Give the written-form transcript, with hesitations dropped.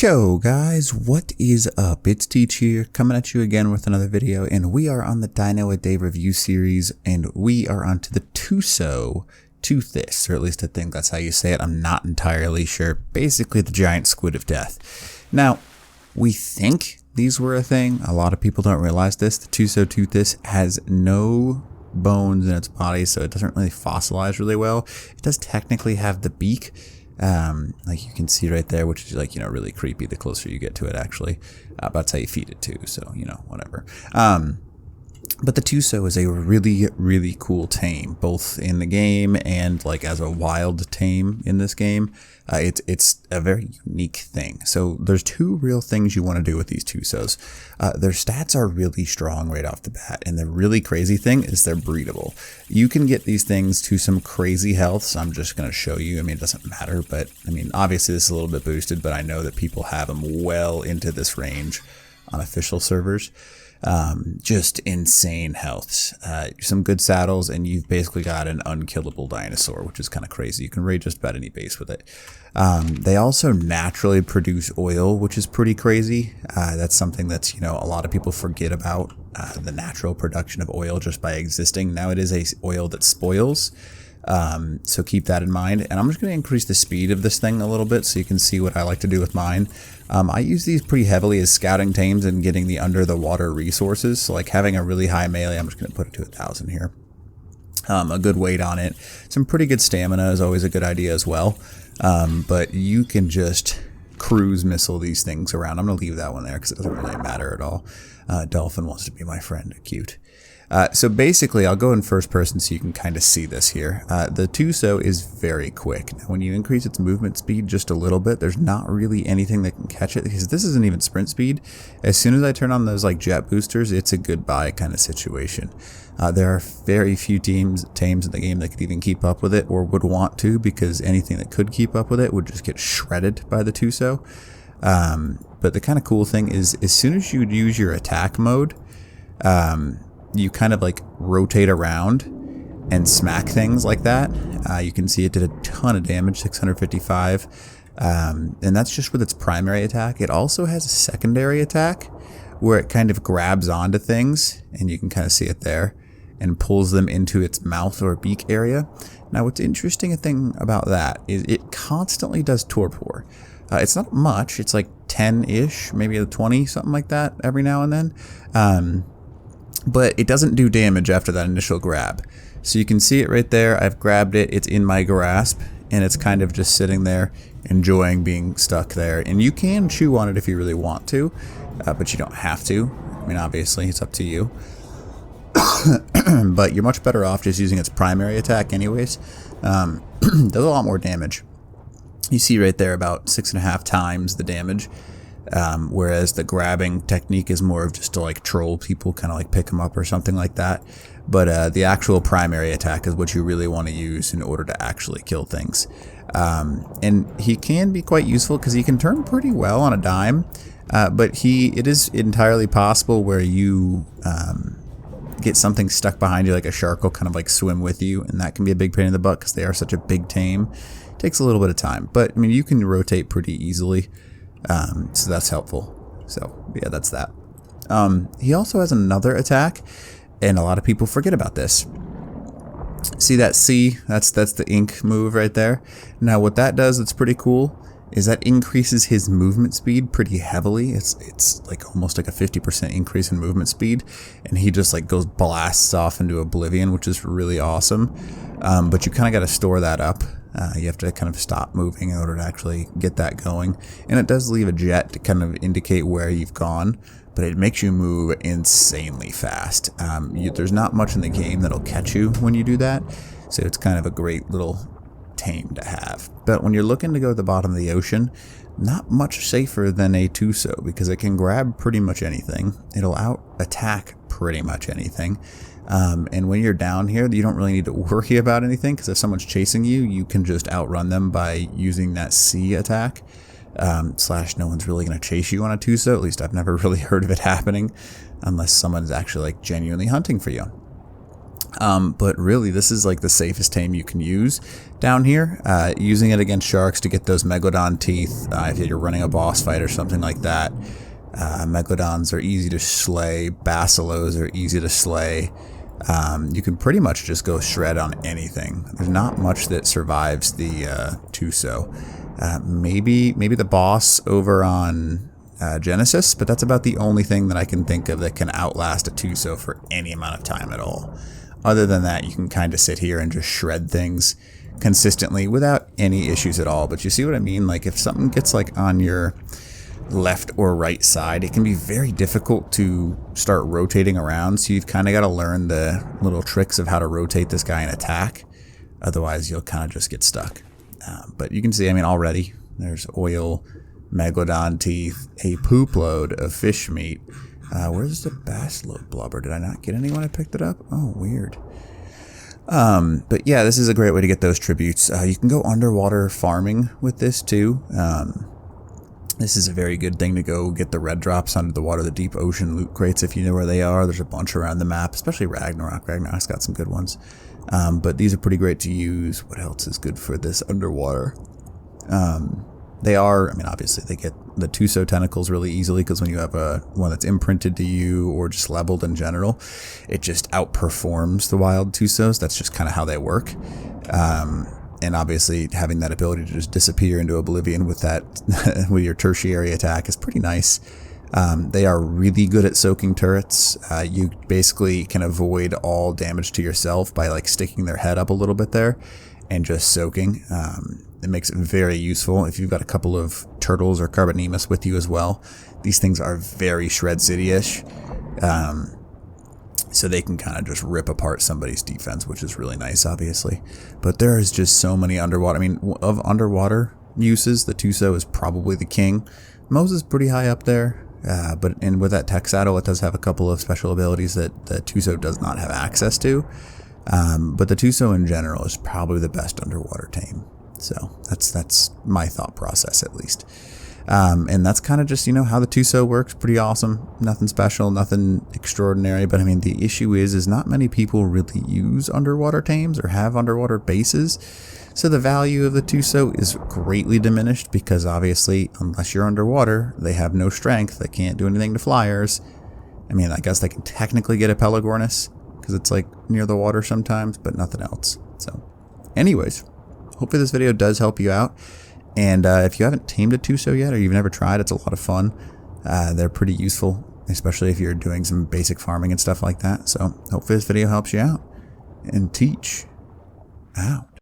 Yo guys, what is up? It's Teach here, coming at you again with another video, and we are on the Dino a Day review series, and we are onto the Tusoteuthis, or at least I think that's how you say it. I'm not entirely sure. Basically the giant squid of death. Now, we think these were a thing. A lot of people don't realize this. The Tusoteuthis has no bones in its body, so it doesn't really fossilize really well. It does technically have the beak, like you can see right there, which is like, really creepy the closer you get to it, actually. But that's how you feed it too, so, whatever. But the Tuso is a really, really cool tame, both in the game and like as a wild tame in this game. It's a very unique thing. So there's two real things you want to do with these Tusos. Their stats are really strong right off the bat, and the really crazy thing is they're breedable. You can get these things to some crazy health, so I'm just going to show you. I mean, it doesn't matter, but I mean, obviously this is a little bit boosted, but I know that people have them well into this range on official servers. Just insane healths, some good saddles, and you've basically got an unkillable dinosaur, which is kind of crazy. You can raid just about any base with it. They also naturally produce oil, which is pretty crazy. That's something that's, a lot of people forget about, the natural production of oil just by existing. Now it is a oil that spoils. So keep that in mind, and I'm just going to increase the speed of this thing a little bit so you can see what I like to do with mine. I use these pretty heavily as scouting tames and getting the under the water resources, so like having a really high melee, I'm just going to put it to 1,000 here. A good weight on it, some pretty good stamina is always a good idea as well, but you can just cruise missile these things around. I'm going to leave that one there because it doesn't really matter at all. Dolphin wants to be my friend, cute. So basically, I'll go in first person so you can kind of see this here. The Tuso is very quick. Now, when you increase its movement speed just a little bit, there's not really anything that can catch it, because this isn't even sprint speed. As soon as I turn on those like jet boosters, it's a goodbye kind of situation. There are very few tames in the game that could even keep up with it or would want to, because anything that could keep up with it would just get shredded by the Tuso. But the kind of cool thing is, as soon as you use your attack mode, you kind of like rotate around and smack things like that. You can see it did a ton of damage, 655. And that's just with its primary attack. It also has a secondary attack where it kind of grabs onto things, and you can kind of see it there, and pulls them into its mouth or beak area. Now, what's interesting thing about that is it constantly does torpor. It's not much. It's like 10-ish, maybe 20, something like that every now and then. But it doesn't do damage after that initial grab. So you can see it right there. I've grabbed it. It's in my grasp, and it's kind of just sitting there enjoying being stuck there. And you can chew on it if you really want to, but you don't have to. I mean, obviously, it's up to you. But you're much better off just using its primary attack anyways. Does a lot more damage. You see right there about 6.5 times the damage. Whereas the grabbing technique is more of just to like troll people, kind of like pick them up or something like that. But the actual primary attack is what you really want to use in order to actually kill things. And he can be quite useful because he can turn pretty well on a dime. But it is entirely possible where you get something stuck behind you, like a shark will kind of like swim with you, and that can be a big pain in the butt because they are such a big tame. It takes a little bit of time, but I mean, you can rotate pretty easily. So that's helpful. So yeah, that's that. He also has another attack, and a lot of people forget about this. See that C? That's the ink move right there. Now what that does that's pretty cool is that increases his movement speed pretty heavily. It's like almost like a 50% increase in movement speed, and he just like blasts off into oblivion, which is really awesome. But you kind of got to store that up. You have to kind of stop moving in order to actually get that going. And it does leave a jet to kind of indicate where you've gone, but it makes you move insanely fast. There's not much in the game that'll catch you when you do that, so it's kind of a great little tame to have. But when you're looking to go to the bottom of the ocean, not much safer than a Tuso, because it can grab pretty much anything. It'll out-attack pretty much anything. And when you're down here, you don't really need to worry about anything, because if someone's chasing you, you can just outrun them by using that C attack. No one's really going to chase you on a Tuso. At least I've never really heard of it happening, unless someone's actually like genuinely hunting for you. But really, this is like the safest tame you can use down here. Using it against sharks to get those megalodon teeth, if you're running a boss fight or something like that. Megalodons are easy to slay. Basilos are easy to slay. You can pretty much just go shred on anything. There's not much that survives the Tuso. Maybe the boss over on Genesis, but that's about the only thing that I can think of that can outlast a Tuso for any amount of time at all. Other than that, you can kind of sit here and just shred things consistently without any issues at all. But you see what I mean? Like if something gets like on your left or right side, it can be very difficult to start rotating around. So you've kind of got to learn the little tricks of how to rotate this guy and attack. Otherwise, you'll kind of just get stuck. But you can see, I mean, already there's oil, megalodon teeth, a poop load of fish meat. Where's the basilo blubber? Did I not get any when I picked it up? Oh, weird. But yeah, this is a great way to get those tributes. You can go underwater farming with this too. This is a very good thing to go get the red drops under the water, the deep ocean loot crates if you know where they are. There's a bunch around the map, especially Ragnarok. Ragnarok's got some good ones. But these are pretty great to use. What else is good for this underwater? They are, I mean, obviously they get the Tuso tentacles really easily because when you have one that's imprinted to you or just leveled in general, it just outperforms the wild Tusos. That's just kind of how they work. And obviously having that ability to just disappear into oblivion with that, with your tertiary attack is pretty nice. They are really good at soaking turrets. You basically can avoid all damage to yourself by like sticking their head up a little bit there and just soaking. It makes it very useful if you've got a couple of turtles or carbonemus with you as well. These things are very Shred City-ish. So they can kind of just rip apart somebody's defense, which is really nice, obviously. But there is just so many underwater. I mean, of underwater uses, the Tuso is probably the king. Mose is pretty high up there. And with that tech saddle, it does have a couple of special abilities that the Tuso does not have access to. But the Tuso in general is probably the best underwater tame. So that's my thought process, at least. And that's kind of just, you know, how the Tuso works. Pretty awesome. Nothing special, nothing extraordinary. But I mean, the issue is not many people really use underwater tames or have underwater bases. So the value of the Tuso is greatly diminished because obviously, unless you're underwater, they have no strength. They can't do anything to flyers. I mean, I guess they can technically get a Pelagornis because it's like near the water sometimes, but nothing else. So anyways, hopefully this video does help you out. And if you haven't tamed a Tuso yet or you've never tried, it's a lot of fun. They're pretty useful, especially if you're doing some basic farming and stuff like that. So hopefully this video helps you out. And teach out.